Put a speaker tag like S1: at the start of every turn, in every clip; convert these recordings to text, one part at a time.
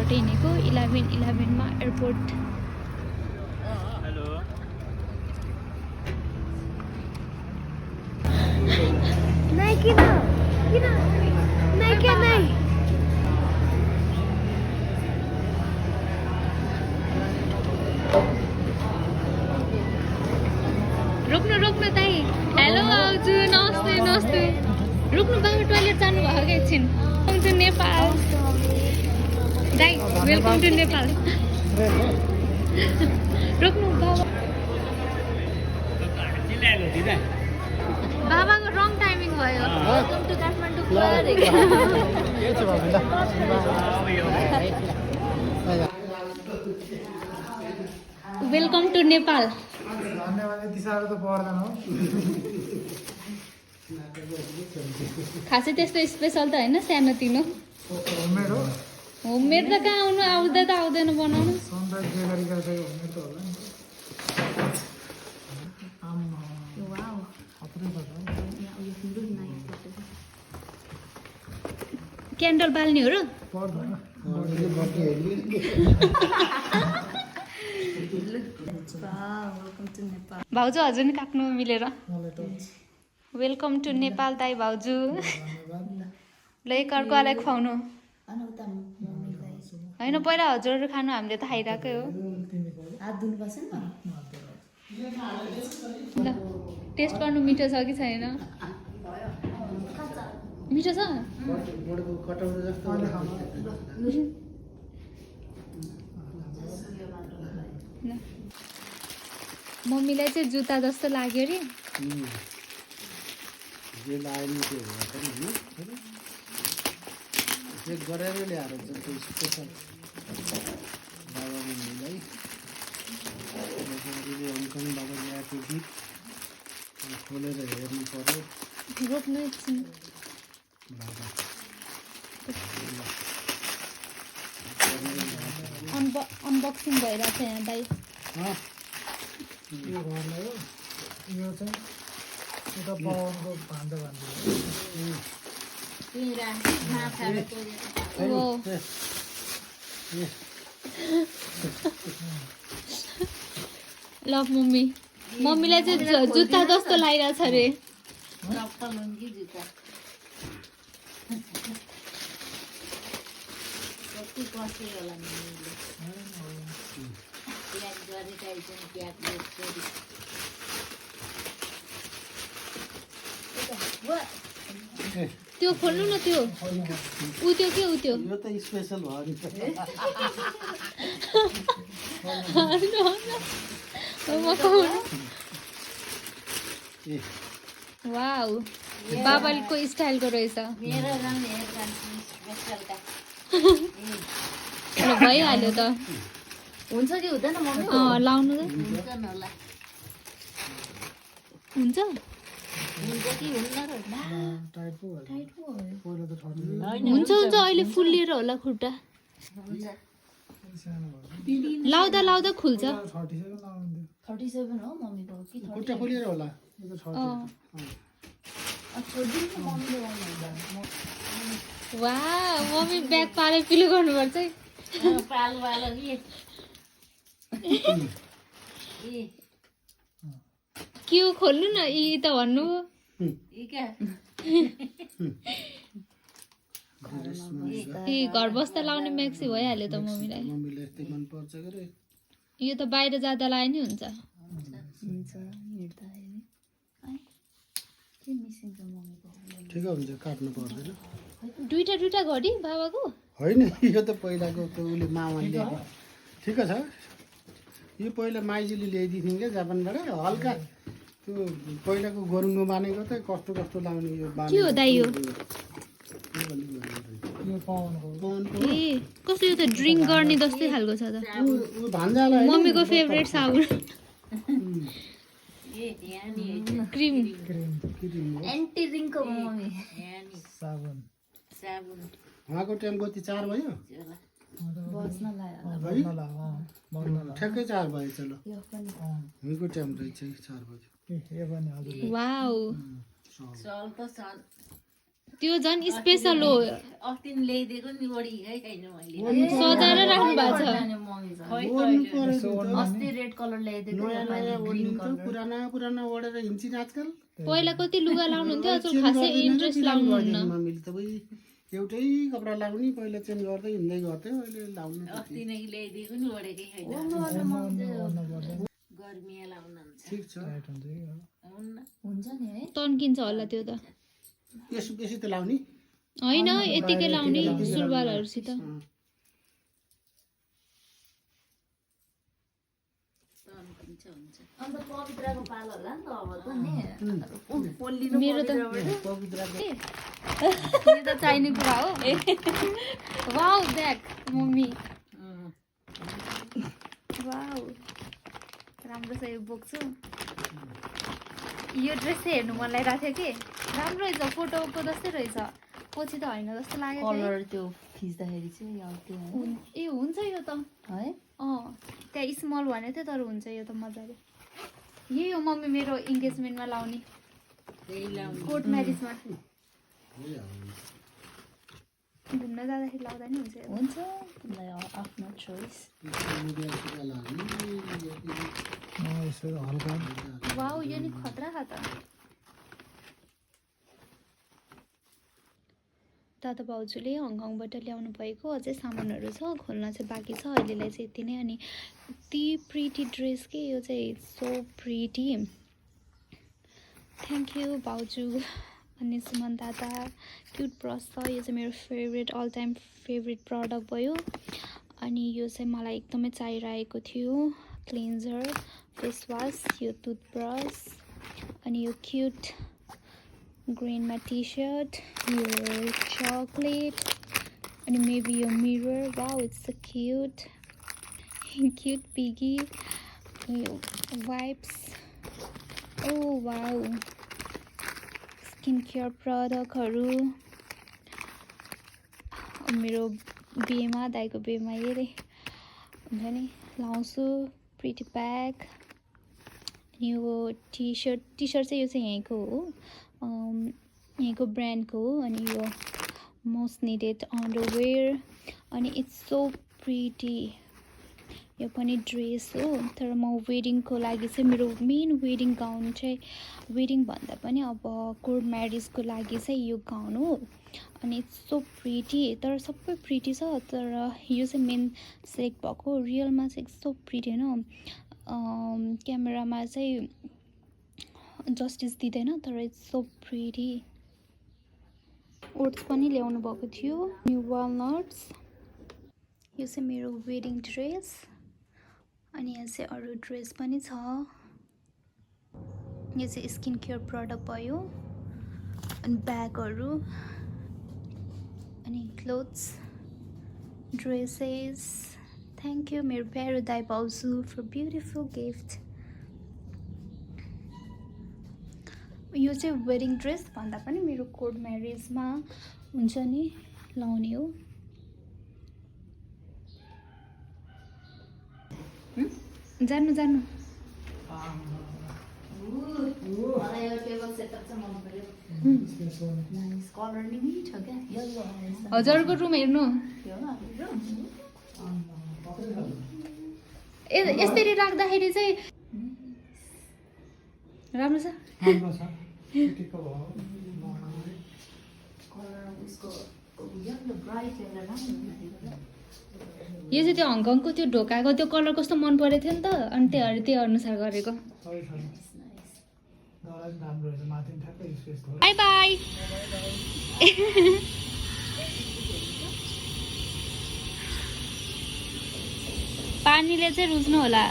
S1: एयरपोर्टबाट हिँडेको 11:11 मा airport.
S2: Hello
S1: नहीं किन नहीं क्या नहीं रोक्नु दाइ। हेलो आउजु, नमस्ते नमस्ते। रोक्नु, बाबा टोइलेट जानु भयो कि एकछिन। वेलकम टु नेपाल दाइ, वेलकम टु नेपाल। रोक्नु बाबा, बाबाको रङ टाइमिङ भयो। Welcome to Kathmandu. Welcome to Nepal. खासै त्यस्तो स्पेसल त होइन, सानोतिनो होममेड त कहाँ आउँदैन बनाउनु। क्यान्डल बाल्ने हो र? भाउजू हजुर नि काट्नु मिलेर। वेलकम टु नेपाल दाइ भाउजू। ल एकअर्कालाई खुवाउनु होइन, पहिला हजुरहरू खानु, हामीले त खाइरहेकै हो। ल टेस्ट गर्नु, मिठो छ कि छैन? मिठो छ। मम्मीलाई चाहिँ जुत्ता जस्तो लाग्यो अरे।
S3: गरेर ल्याएर स्पेसल बाबा मम्मीलाई हमकङ बाबा ल्याएको गीत खोलेर हेर्नु पर्यो।
S1: रोक्नु एकछिन। अनबक्सिङ भइरहेको छ यहाँ दाइ।
S3: यो चाहिँ यता पावनको भान्डा
S1: ल मम्मीलाई चाहिँ जुत्ता जस्तो लागिरहेछ अरे। त्यो खोल्नु न, त्यो उ त्यो के उ त्यो
S3: यो त स्पेसल भयो नि।
S1: वाउ, बाबाको स्टाइलको रहेछ। भइहाल्यो त।
S4: हुन्छ कि हुँदैन मम्मी?
S1: लाउनु त हुन्छ। हुन्छ अहिले फुल्लिएर होला खुट्टा। लाउँदा खुल्छ।
S4: 37 हो मम्मीको कि?
S3: खुट्टा खोलेर होला।
S1: वाह, मम्मी ब्याग पाले पिलो गर्नुपर्छ है। के हो खोल्नु न, यी त भन्नु। घर बस्दा लाउने म्याक्सी भइहाल्यो त मम्मीलाई। यो त बाहिर जाँदा लाए नि हुन्छ।
S3: ठिक हुन्छ, काट्नु पर्दैन।
S1: दुईटा घडी बाबाको
S3: होइन, यो त पहिलाको उसले मामाले ल्याएको। ठिक छ, यो पहिला माइजूले ल्याइदिन्थ्यो क्या जापानबाट। हल्का त्यो पहिलाको गोरुङ्गो बानेको त कस्तो लाउने। यो
S1: के हो दाइ? यो कस्तो, यो त ड्रिङ्क गर्ने जस्तै खालको छ त। मम्मीको फेभरेट साबुन क्रिम
S4: एन्टी रिङ्को मम्मी
S3: साबुन। उहाँको टाइम कति 4 भयो? ठ्याक्कै 4 भयो। चलो उहाँको टाइम रहेछ 4 बज्यो।
S1: वाउ, त्यो झन् स्पेसल हो
S2: अस्ति नि ल्याइदिएको नि बढी है खाइनु मैले
S1: सजाएर राख्नु भएको छ
S4: मम्मी
S3: ओढ्नु पर्यो नि त।
S4: अस्ति रेड कलर ल्याइदिएको
S3: नयाँ नयाँ ओढ्नु त पुराना पुराना ओढेर हिँड्छिन् आजकल।
S1: पहिला कति लुगा लाउनुहुन्थ्यो आजकल खासै इन्ट्रेस्ट लाउनुहुन्न
S3: मम्मीले त उही एउटै कपडा लाउने पहिला चेन्ज गर्दै हिँड्दै गर्थ्यो अहिले लाउनु
S2: अस्ति नै ल्याइदिएको नि बढेकै खाइनु गर्मी लाउनु हुन्छ
S3: ठिक छ।
S2: हुन्न
S4: हुन्छ नि है
S1: तन्किन्छ होला त्यो त
S3: बेसी बेसी त लाउने
S1: होइन यतिकै लाउने सुरुवालहरूसित
S4: अन्त पवित्रको पालो होला नि त अब त नि पोल्लिनु
S1: मेरो त
S3: पवित्रको
S1: यो त चाहिने कुरा हो वाउ द्याट मम्मी वाउ राम्रो छ यो बोक्छु यो ड्रेस चाहिँ हेर्नु मन लागिरहेको थियो कि राम्रो रहेछ फोटोको जस्तै रहेछ पछि त होइन जस्तो लागेको थियो
S4: कलर त्यो खिच्दाखेरि चाहिँ आउँथ्यो है
S1: ए हुन्छ यो त
S4: है
S1: त्यहाँ स्मल भनेको थियो तर हुन्छ यो त मजाले यही हो मम्मी मेरो इन्गेजमेन्टमा लाउने
S2: त्यही लाउनु
S1: कोर्ट म्यारिजमा घुम्न जाँदाखेरि लाउँदा नि हुन्छ यो।
S4: हुन्छ तिमीलाई आफ्नो चोइस
S1: वाउ यो नि खतरा खा त दादा भाउजूले हङकङबाट ल्याउनु भएको अझै सामानहरू छ खोल्न चाहिँ बाँकी छ अहिलेलाई चाहिँ यति नै अनि यति प्रिटी ड्रेस के यो चाहिँ सो प्रिटी थ्याङ्क यू भाउजू अनि सुमन दादा क्युट ब्रस छ यो चाहिँ मेरो favourite all time favourite product भयो अनि यो चाहिँ मलाई एकदमै चाहिरहेको थियो क्लिन्जर फेस वास यो टुथब्रस अनि यो क्युट ग्रीनमा टी सर्ट यो चॉकलेट अनि मेबी यो mirror wow it's so cute cute piggy यो वाइप्स ओ वाउ स्किन केयर प्रडक्टहरू मेरो बिहेमा दाइको बिहेमा हेरेँ हुन्छ नि लाउँछु प्रिटी प्याक यो टी सर्ट चाहिँ यो चाहिँ यहीँको हो यहीँको ब्रान्डको हो अनि यो मोस्ट निडेड अन्डरवेयर अनि इट्स सो प्रिटी यो पनि ड्रेस हो तर म वेडिङको लागि चाहिँ मेरो मेन वेडिङ गाउन चाहिँ वेडिङ भन्दा पनि अब कोर्ट म्यारिजको लागि चाहिँ यो गाउन हो अनि इट्स सो प्रिटी तर सबै प्रिटी छ तर यो चाहिँ मेन सेलेक्ट भएको रियलमा चाहिँ सो प्रिटी होइन क्यामेरामा चाहिँ जस्टिस दिँदैन तर इट्स सो प्रिटी ओट्स पनि ल्याउनु भएको थियो न्यू वालनट्स यो चाहिँ मेरो वेडिङ ड्रेस अनि यहाँ चाहिँ अरू ड्रेस पनि छ यो चाहिँ स्किन केयर प्रडक्ट भयो अनि ब्यागहरू अनि क्लोथ्स ड्रेसेस थ्याङ्क यू मेरो प्यारो दाइ भाउजू फर ब्युटिफुल गिफ्ट यो चाहिँ वेडिङ ड्रेस भन्दा पनि मेरो कोर्ट म्यारिजमा हुन्छ नि लाउने हो जानु जानु
S4: मलाई यो टेबल सेटअप चाहिँ मन पर्यो नाइस कलर नि मिठो क्या यल्लो
S1: हजुरको रुम हेर्नु यसरी राख्दाखेरि चाहिँ राम्रो छ यो चाहिँ त्यो हङकङको त्यो ढोकाको त्यो कलर कस्तो मन परेको थियो नि त अनि त्यो अनुसार गरेको बाई बाई पानीले चाहिँ रुच्नु होला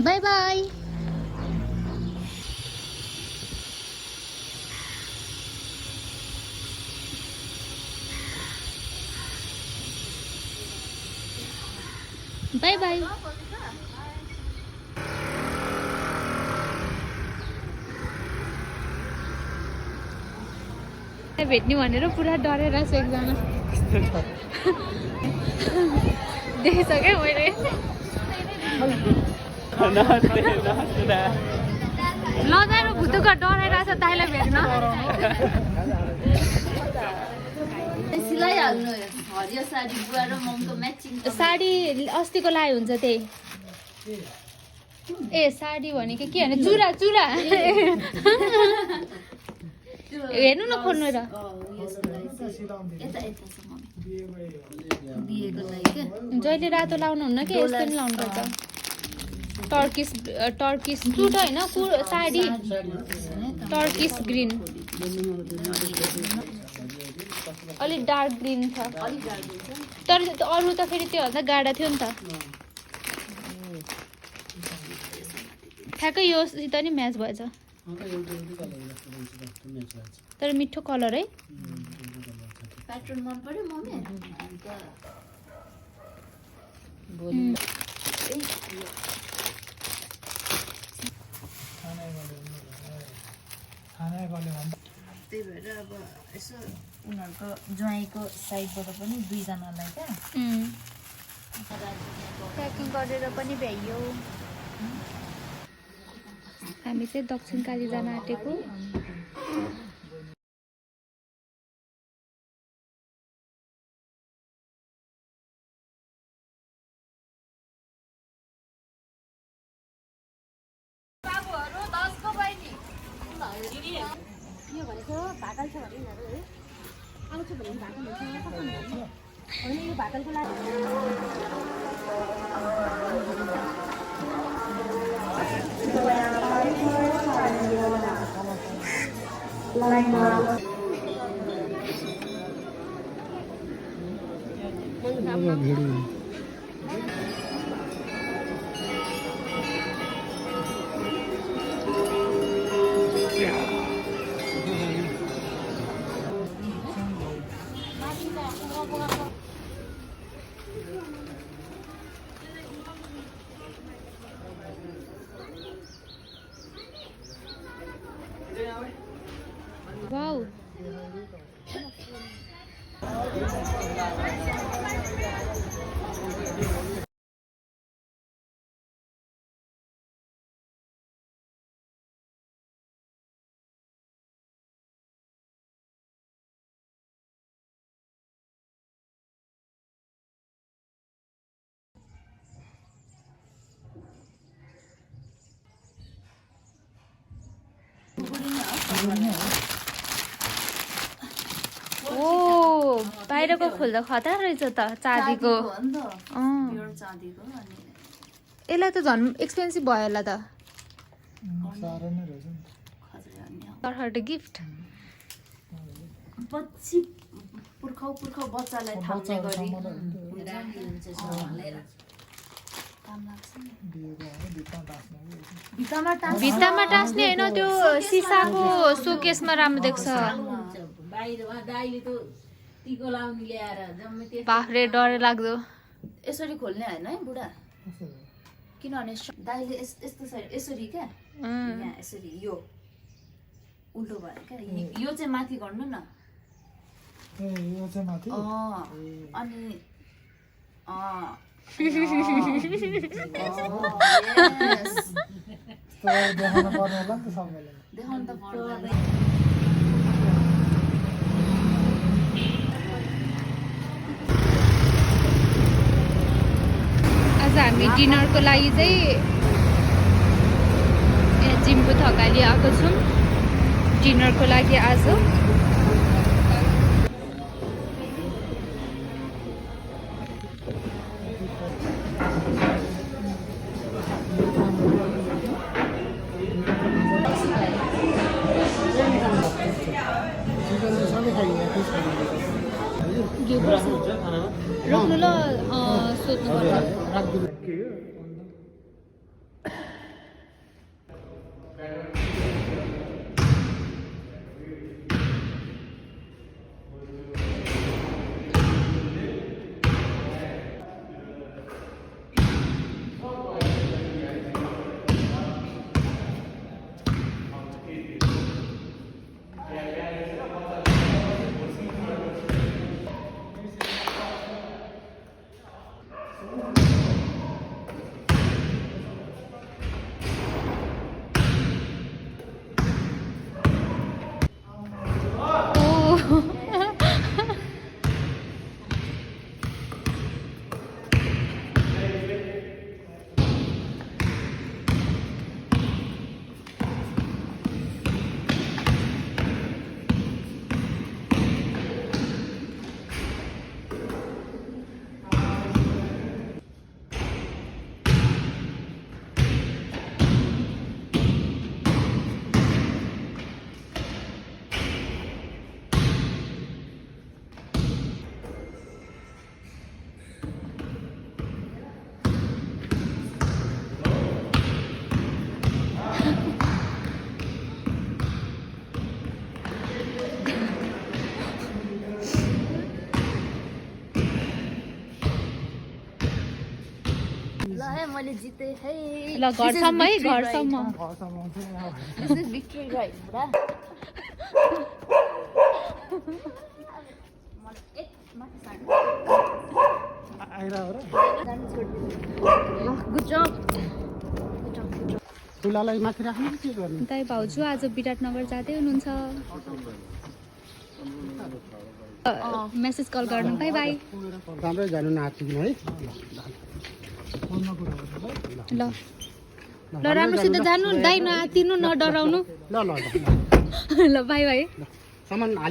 S1: बाय बाय बाय बाय भेट्ने भनेर पुरा डरेर छु एकजना देखिसकेँ मैले लजाएर भुतुका डराइरहेछ दाइलाई भेट्न
S4: सिलाइहाल्नु हरियो साडी बुवा र ममको म्याचिङ
S1: साडी अस्तिको लाइ हुन्छ त्यही ए साडी भनेको के भने चुरा चुरा हेर्नु न खोल्नु र जहिले रातो लाउनु हुन्न कि यस्तो नि लाउनु पर्छ टर्किस सुट होइन साडी टर्किस ग्रिन अलिक डार्क ग्रिन छ तर अरू त फेरि त्योभन्दा गाढा थियो नि त ठ्याक्कै योसित नि म्याच भएछ तर मिठो कलर है
S4: प्याटर्न मन पर्यो मम्मी त्यही भएर अब यसो उनीहरूको ज्वाइँको साइडबाट पनि दुईजनालाई क्या
S1: प्याकिङ गरेर पनि भ्याइयो हामी चाहिँ दक्षिणकाली जान आँटेको
S5: यो भनेको भाकल छ भने यिनीहरू है आउँछु भने भाकल हुन्छ होइन यो भाकलको लागि
S1: वाउ ओ बाहिरको खोल्दा खतरा रहेछ त चाँदीको यसलाई त झन् एक्सपेन्सिभ भयो होला त गिफ्ट
S4: पछि पुर्खौ बच्चालाई थाम्ने गरी
S1: भित्तामा टाँस्ने होइन त्यो सिसाको सोकेसमा राम्रो देख्छ बाख्रे डर लाग्दो
S4: यसरी खोल्ने होइन है बुढा किनभने दाइले यस्तो साइड यसरी क्या यहाँ यसरी यो उल्टो भएर क्या यो चाहिँ माथि गर्नु न अनि देखाउनु त पर्दैन
S1: आज हामी डिनरको लागि चाहिँ यहाँ जिम्बु थकाली आएको छौँ डिनरको लागि आज रोक्नु ल सोध्नु
S4: मैले जितेँ है।
S1: ल घरसम्म है घरसम्म
S4: This is victory right, बुढा। मलाई एक माथि सार्नु। जानु छोड्दिनु। गुड जब।
S3: तुलालाई माथि राख्नु कि के गर्ने?
S1: दाइ भाउजू आज विराटनगर जाँदै हुनुहुन्छ। मेसेज कल गर्नु। By by.
S3: राम्रै जानु नआत्तिकिन है।
S1: ल ल राम्रोसित जानु दाइ, नआत्तिनु न डराउनु।
S3: ल ल ल
S1: ल बाई बाई।
S3: सामान हाले